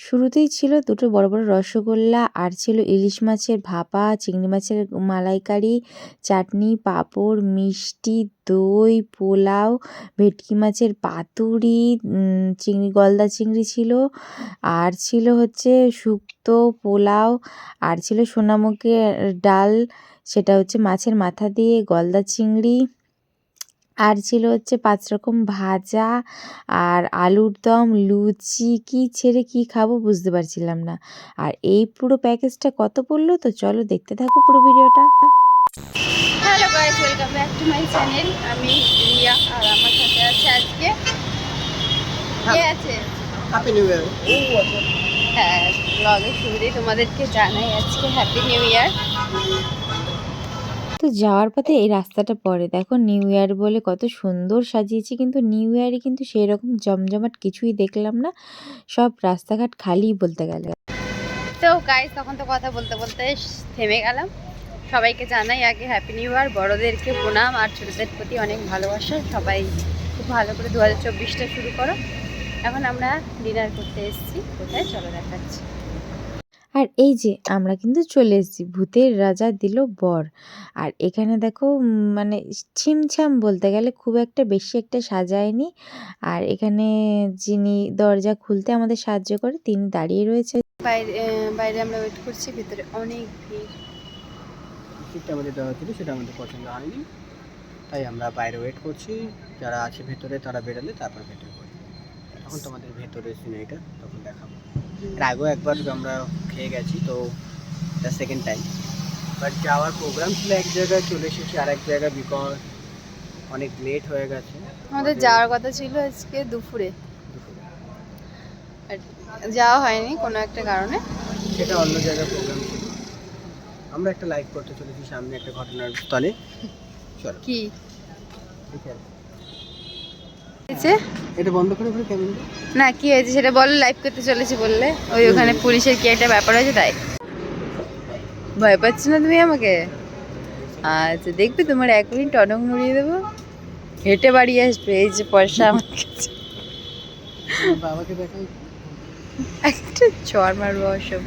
শুরুতেই ছিল দুটো বড় বড় রসগোল্লা, আর ছিল ইলিশ মাছের ভাপা, চিংড়ি মাছের মালাইকারি, চাটনি, পাঁপড়, মিষ্টি, দই, পোলাও, ভেটকি মাছের পাতুরি, গলদা চিংড়ি ছিল, আর ছিল হচ্ছে শুক্তো, পোলাও, আর ছিল সোনামুখের ডাল, সেটা হচ্ছে মাছের মাথা দিয়ে, গলদা চিংড়ি, আর ছিল হচ্ছে 5 রকম ভাজা, আর আলুর দম, লুচি, কি ছেড়ে কি খাবো বুঝতে পারছিলাম না। আর এই পুরো প্যাকেজটা কত পড়লো, তো চলো দেখতে থাকো পুরো ভিডিওটা। Hello guys, welcome back to my channel. আমি রিয়া, আর আমার সাথে আছে আজকে কে আছে? Happy new year. হ্যাঁ, ব্লগের শুরুতেই তোমাদেরকে জানাই আজকে হ্যাপি নিউ ইয়ার। তো যাওয়ার পথে এই রাস্তাটা পড়ে, দেখো নিউ ইয়ার বলে কত সুন্দর সাজিয়েছে, কিন্তু নিউ ইয়ারে কিন্তু সেই রকম জমজমাট কিছুই দেখলাম না, সব রাস্তাঘাট খালি বলতে গেলে। তো গাইস, তখন তো কথা বলতে বলতে থেমে গেলাম। সবাইকে জানাই আগে হ্যাপি নিউ ইয়ার, বড়োদেরকে প্রণাম, আর ছোটোদের প্রতি অনেক ভালোবাসা। সবাই খুব ভালো করে 2024টা শুরু করো। এখন আমরা ডিনার করতে এসেছি, কোথায় চলো দেখাচ্ছি। আর এই যে আমরা কিন্তু চলে এসেছি ভূতের রাজা দিল বর। আর এখানে দেখো মানে ছিমছাম বলতে গেলে, খুব একটা বেশি একটা সাজায়নি। আর এখানে যিনি দরজা খুলতে আমাদের সাহায্য করে তিনি দাঁড়িয়ে রয়েছে। বাইরে বাইরে আমরা ওয়েট করছি, ভিতরে অনেক ভিড়। সিটটা আমাদের দেওয়া ছিল, সেটা আমাদের পছন্দ হয়নি, তাই আমরা বাইরে ওয়েট করছি। যারা আছে ভেতরে তারা বেরোলে তারপর ভেতরে করি। এখন তোমাদের ভেতরে সিনারিটা তখন দেখাবো। এর আগেও একবার আমরা খেয়ে গেছি, তো এটা সেকেন্ড টাইম। বাট যাওয়ার প্রোগ্রাম ছিল এক জায়গায়, চলে এসেছি আর এক জায়গায়, বিকজ অনেক লেট হয়ে গেছে। আমাদের যাওয়ার কথা ছিল আজকে দুপুরে, আর যাওয়া হয়নি কোনো একটা কারণে। সেটা অন্য জায়গায় প্রোগ্রাম ছিল। আমরা একটা লাইভ করতে চলেছি সামনে একটা ঘটনার স্থলে। চলো কি ঠিক আছে, হয়েছে? এটা বন্ধ করে ফেলে ক্যামেরাটা। না, কি হয়েছে সেটা বলো। লাইভ করতে চলেছি বললে, ওই ওখানে পুলিশের কি একটা ব্যাপার আছে তাই। ভয় পাচ্ছ না তুমি আমাকে? আচ্ছা, দেখবে তোমার 1 মিনিট অনক নড়িয়ে দেবো, হেঁটে বাড়ি আসবে। এই যে পয়সা আমার কাছে, বাবাকে দেখাই। একটা চড় মারবো সব।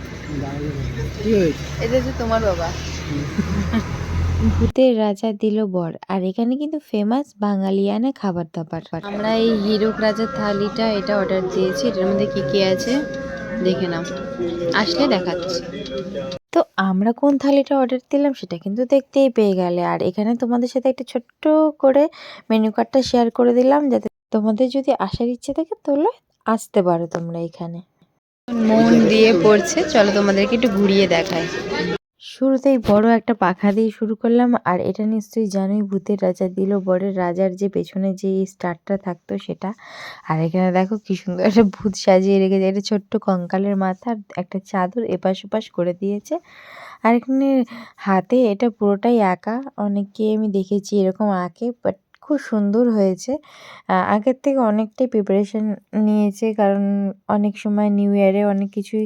কি হয়েছে? এটা হচ্ছে তোমার বাবা। ভূতের রাজা দিল বর, আর এখানে কিন্তু ফেমাস বাঙালিয়ানা খাবার দাবার। আমরা এই হিরক রাজার থালিটা এটা অর্ডার দিয়েছি। এটার মধ্যে কি কি আছে দেখে নাও, আসলে দেখাচ্ছি। তো আমরা কোন থালিটা অর্ডার দিলাম সেটা কিন্তু দেখতেই পেয়ে গেলে। আর এখানে তোমাদের সাথে একটা ছোট্ট করে মেনু কার্ডটা শেয়ার করে দিলাম, যাতে তোমাদের যদি আসার ইচ্ছে থাকে তাহলে আসতে পারো তোমরা এখানে। মন দিয়ে পড়ছে, চলো তোমাদেরকে একটু ঘুরিয়ে দেখাই। শুরুতেই বড় একটা পাখা দিয়ে শুরু করলাম। আর এটা নিশ্চয়ই জানোই, ভূতের রাজা দিল বরের রাজার যে পেছনে যে স্টারটা থাকতো সেটা। আর এখানে দেখো কি সুন্দর একটা ভূত সাজিয়ে রেখেছে, এটা ছোট্ট কঙ্কালের মাথা, আর একটা চাদর এপাশ ওপাশ করে দিয়েছে। আর এখানে হাতে এটা পুরোটাই আঁকা, অনেককে আমি দেখেছি এরকম আঁকে, বাট খুব সুন্দর হয়েছে। আগের থেকে অনেকটাই প্রিপারেশন নিয়েছে, কারণ অনেক সময় নিউ ইয়ারে অনেক কিছুই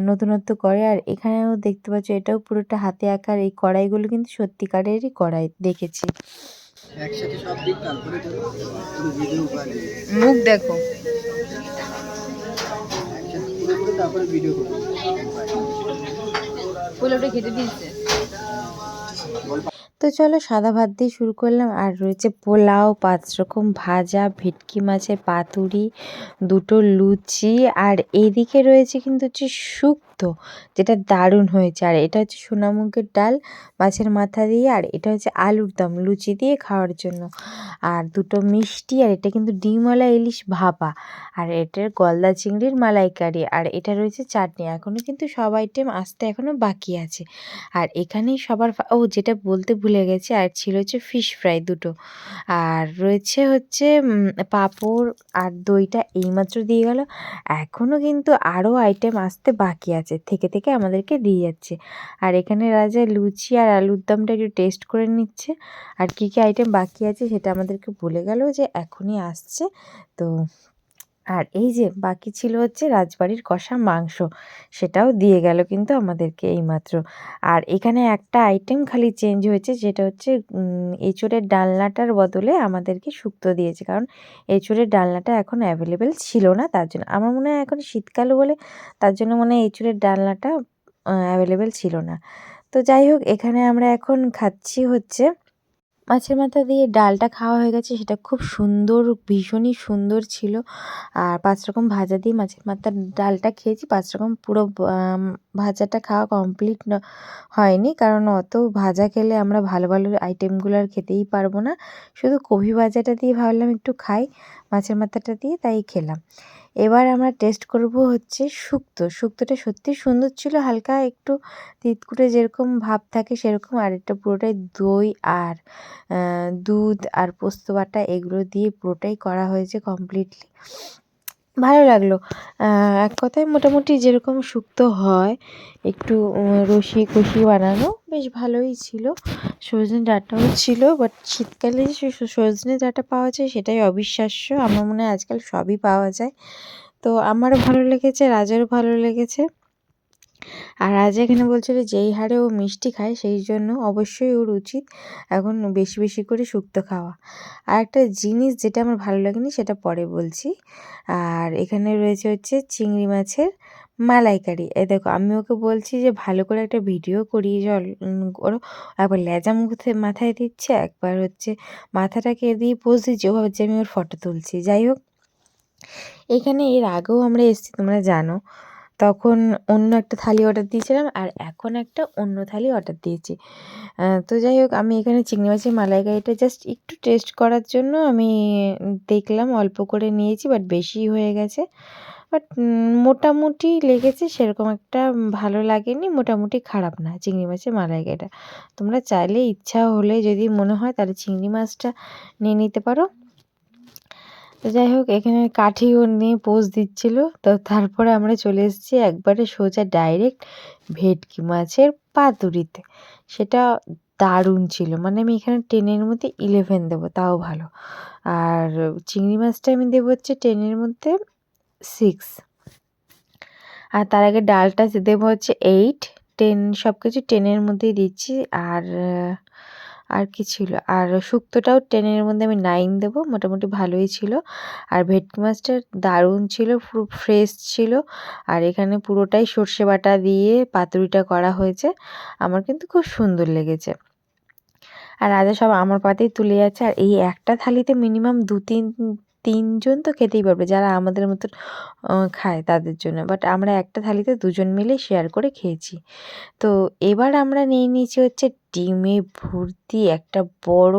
নতুনত্ব করে। আর এখানেও দেখতে পাচ্ছ এটাও পুরোটা হাতে আঁকার। এই কড়াইগুলো কিন্তু সত্যিকারেরই কড়াই দেখেছি। একসাথে সব দিক তারপরে তো পুরো ভিডিও বানিয়ে মুখ দেখো। একসাথে পুরো করে তারপরে ভিডিও করবো। ফুলটা খেতে দিয়েছে। তো চলো সাদা ভাত দিয়ে শুরু করলাম। আর রয়েছে পোলাও, 5 রকম ভাজা, ভেটকি মাছের পাতুরি, 2টো লুচি, আর এইদিকে রয়েছে কিন্তু হচ্ছে শুক্তো, যেটা দারুণ হয়েছে। আর এটা হচ্ছে সোনামুগের ডাল মাছের মাথা দিয়ে, আর এটা হচ্ছে আলুর দম লুচি দিয়ে খাওয়ার জন্য, আর 2টো মিষ্টি, আর এটা কিন্তু ডিমওয়ালা ইলিশ ভাপা, আর এটার গলদা চিংড়ির মালাইকারি, আর এটা রয়েছে চাটনি। এখনও কিন্তু সব আইটেম আসতে এখনও বাকি আছে। আর এখানেই সবার ও যেটা বলতে ভুলে গেছি, আর ছিল হচ্ছে ফিশ ফ্রাই 2টো, আর রয়েছে হচ্ছে পাঁপড়, আর দইটা এইমাত্র দিয়ে গেল। এখনও কিন্তু আরও আইটেম আসতে বাকি আছে, থেকে থেকে আমাদেরকে দিয়ে যাচ্ছে। আর এখানে রাজা লুচি আর আলুর দমটা একটু টেস্ট করে নিচ্ছে। আর কী কী আইটেম বাকি আছে সেটা আমাদেরকে বলে গেল যে এখনই আসছে। তো আর এই যে বাকি ছিল হচ্ছে রাজবাড়ির কষা মাংস, সেটাও দিয়ে গেল কিন্তু আমাদেরকে এইমাত্র। আর এখানে একটা আইটেম খালি চেঞ্জ হয়েছে, যেটা হচ্ছে এঁচোড়ের ডালনাটার বদলে আমাদেরকে শুক্তো দিয়েছে, কারণ এঁচোড়ের ডালনাটা এখন অ্যাভেলেবেল ছিল না, তার জন্য। আমার মনে হয় এখন শীতকাল বলে তার জন্য মনে হয় এঁচোড়ের ডালনাটা অ্যাভেলেবেল ছিল না। তো যাই হোক, এখানে আমরা এখন খাচ্ছি হচ্ছে মাছের মাথা দিয়ে ডালটা খাওয়া হয়ে গেছে, সেটা খুব সুন্দর, ভীষণই সুন্দর ছিল। আর ৫ রকম ভাজা দিয়ে মাছের মাথার ডালটা খেয়েছি। ৫ রকম পুরো ভাজাটা খাওয়া কমপ্লিট হয়নি, কারণ অত ভাজা খেলে আমরা ভালো ভালো আইটেমগুলো আর খেতেই পারবো না। শুধু কপি ভাজাটা দিয়ে ভাবলাম একটু খাই মাছের মাথাটা দিয়ে, তাই খেলাম। এবার আমরা টেস্ট করব হচ্ছে শুক্তো। শুক্তোটা সত্যিই সুন্দর ছিল, হালকা একটু তিতকুটে যেরকম ভাব থাকে সেরকম। আর এটা পুরোটাই দই আর দুধ আর পোস্ত বাটা এগুলো দিয়ে পুরোটাই করা হয়েছে কমপ্লিটলি। ভালো লাগলো। এক কথায় মোটামুটি যেরকম শুক্তো হয়, একটু রসিয়ে কষিয়ে বানানো, বেশ ভালোই ছিল। সজনে ডাঁটাও ছিল, বাট শীতকালে যে সজনে ডাঁটা পাওয়া যায় সেটাই অবিশ্বাস্য। আমার মনে হয় আজকাল সবই পাওয়া যায়। তো আমারও ভালো লেগেছে, রাজারও ভালো লেগেছে। আর রাজা এখানে বলছিল যেই হারে ও মিষ্টি খায়, সেই জন্য অবশ্যই ওর উচিত এখন বেশি বেশি করে শুক্তো খাওয়া। আর একটা জিনিস যেটা আমার ভালো লাগেনি সেটা পরে বলছি। আর এখানে রয়েছে হচ্ছে চিংড়ি মাছের মালাইকারি। এই দেখো, আমি ওকে বলছি যে ভালো করে একটা ভিডিও করিয়ে চল করো। একবার লেজা মুখে মাথায় দিচ্ছে, একবার হচ্ছে মাথাটাকে দিয়ে পোজ দিচ্ছে, ও ভাবছে আমি ওর ফটো তুলছি। যাই হোক, এখানে এর আগেও আমরা এসেছি, তোমরা জানো। তখন অন্য একটা থালি অর্ডার দিয়েছিলাম, আর এখন একটা অন্য থালি অর্ডার দিয়েছি। তো যাই হোক, আমি এখানে চিংড়ি মাছের মালাইকারিটা জাস্ট একটু টেস্ট করার জন্য আমি দেখলাম, অল্প করে নিয়েছি, বাট বেশি হয়ে গেছে। বাট মোটামুটি লেগেছে, সেরকম একটা ভালো লাগেনি, মোটামুটি খারাপ না চিংড়ি মাছের মালাইকারিটা। তোমরা চাইলে ইচ্ছা হলে যদি মনে হয় তাহলে চিংড়ি মাছটা নিয়ে নিতে পারো। তো যাই হোক, এখানে কাঠি ও নিয়ে পোজ দিচ্ছিল। তো তারপরে আমরা চলে এসেছি একবারে সোজা ডাইরেক্ট ভেটকি মাছের পাতুরিতে। সেটা দারুণ ছিল, মানে আমি এখানে 10-এর মধ্যে 11 দেবো, তাও ভালো। আর চিংড়ি মাছটা আমি দেবো হচ্ছে 10-এর মধ্যে 6। আর তার আগে ডালটা দেবো হচ্ছে 8। 10 সব কিছু 10-এর মধ্যেই দিচ্ছি। আর কি ছিল, আর শুক্তোটাও 10-এর মধ্যে আমি 9 দেবো, মোটামুটি ভালোই ছিল। আর ভেটকি মাছটা দারুণ ছিল, পুরো ফ্রেশ ছিল। আর এখানে পুরোটাই সর্ষে বাটা দিয়ে পাতুরিটা করা হয়েছে, আমার কিন্তু খুব সুন্দর লেগেছে। আর রাজা সব আমার পাতেই তুলে যাচ্ছে। আর এই একটা থালিতে মিনিমাম 2-3জন তো খেতেই পারবে, যারা আমাদের মতন খায় তাদের জন্য। বাট আমরা একটা থালিতে 2জন মিলে শেয়ার করে খেয়েছি। তো এবার আমরা নিয়ে নিয়েছি হচ্ছে ডিমে ভর্তি একটা বড়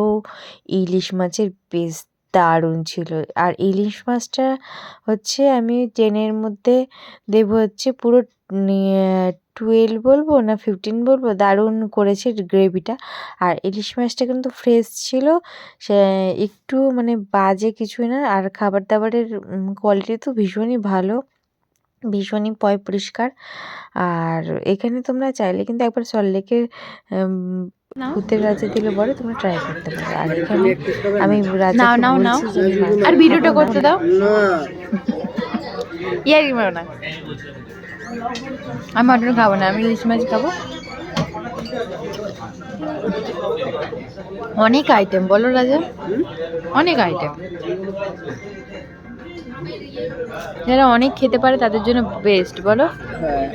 ইলিশ মাছের পিস, দারুণ ছিল। আর ইলিশ মাছটা হচ্ছে আমি 10-এর মধ্যে দেবো হচ্ছে পুরো 12 বলবো না 15 বলবো, দারুণ করেছে গ্রেভিটা। আর ইলিশ মাছটা কিন্তু ফ্রেশ ছিল, সে একটু মানে বাজে কিছুই না। আর খাবার দাবারের কোয়ালিটি তো ভীষণই ভালো, ভীষণই পরিষ্কার। আর এখানে তোমরা চাইলে কিন্তু একবার সল্টলেকের ভূতের রাজা দিলে পরে তোমরা ট্রাই করতে পারো। আর এখানে আমি রাজাকে বলছি যে আর ভিডিওটা করতে দাও। না ইয়ারি মারো না, আমি মটন খাবো না, আমি ইলিশ মাছ খাবো। অনেক আইটেম বলো রাজা, অনেক আইটেম। যারা অনেক খেতে পারে তাদের জন্য বেস্ট, বলো। হ্যাঁ,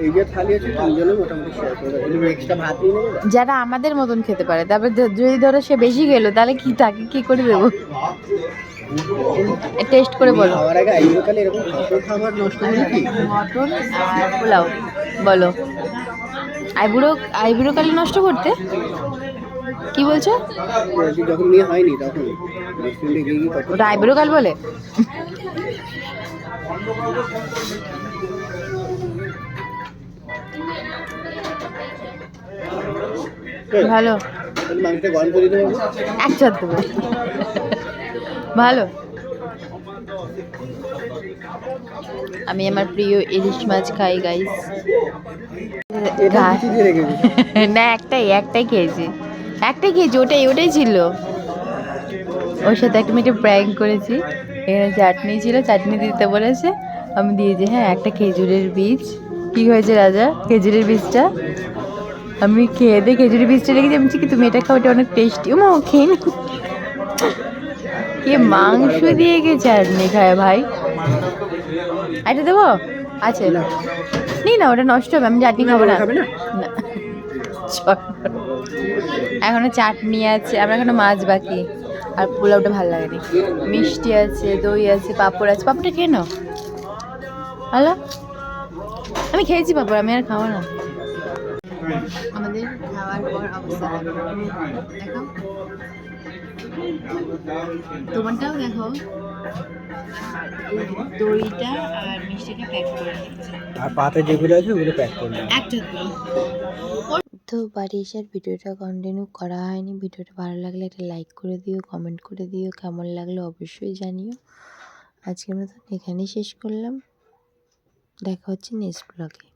এই যে থালি আছে 3জনে মোটামুটি শেয়ার করে দেবো, এক্সট্রা ভাত নিয়ে নেবে। যারা আমাদের মতন খেতে পারে, তারপরে যদি ধরো সে বেশি গেলো, তাহলে কি তাকে কি করে দেবো? টেস্ট করে বলো। খাওয়ার আগে আইবুড়োকালে এরকম খাবার নষ্ট করে কি? মটন আর পোলাও, বলো। আইবুড়ো কালি নষ্ট করতে কি বলছো? যখন মেয়ে হয়নি তখন রেস্টুরেন্টে গিয়ে কি ওটা আইবুড়ো কাল বলে? ভালো, মাংসটা গরম করে দিতে পারবো। একসাথে দেবো। ভালো। আমি আমার প্রিয় ইলিশ মাছ খাই গাইস। এটা কিছু দিয়ে রেখেছি। না, একটাই খেয়েছি, ওটাই ছিল। ওর সাথে একটা মেয়েটা প্র্যাঙ্ক করেছি। এখানে চাটনি ছিল, চাটনি দিতে বলেছে, আমি দিয়েছি। হ্যাঁ, একটা খেজুরের বীজ। কি হয়েছে রাজা, খেজুরের বীজটা আমি খেয়ে দিয়ে খেজুরের বীজটা রেখেছি। আমি বলছি কি তুমি এটা খাও, এটা অনেক টেস্টি। ও খেয়ে নি, কে মাংস দিয়ে কে চাটনি খায় ভাই? এটা দেবো আছে, নি না, ওটা নষ্ট হবে, আমি চাটনি খাবো না। খাবে না? না। চল। এখনো চাটনি আছে, আমার এখনো মাছ বাকি, আর পোলাওটা ভালো লাগেনি। মিষ্টি আছে, দই আছে, পাঁপড় আছে। পাঁপড়টা খেয়ে নাও। হ্যালো, আমি খেয়েছি পাঁপড়, আমি আর খাবো না। আমাদের খাওয়ার পর অবস্থা দেখো, তোমারটাও দেখো, দইটা আর মিষ্টিটা প্যাক করে রেখেছে, আর পাতে যেগুলো আছে ওগুলো প্যাক করে নাও। একটা তো বাড়ি এসে আর ভিডিওটা কন্টিনিউ করা হয়নি। ভিডিওটা ভালো লাগলে একটা লাইক করে দিও, কমেন্ট করে দিও, কেমন লাগলো অবশ্যই জানিও। আজকের মতন এখানেই শেষ করলাম, দেখা হচ্ছে নেক্সট ব্লগে।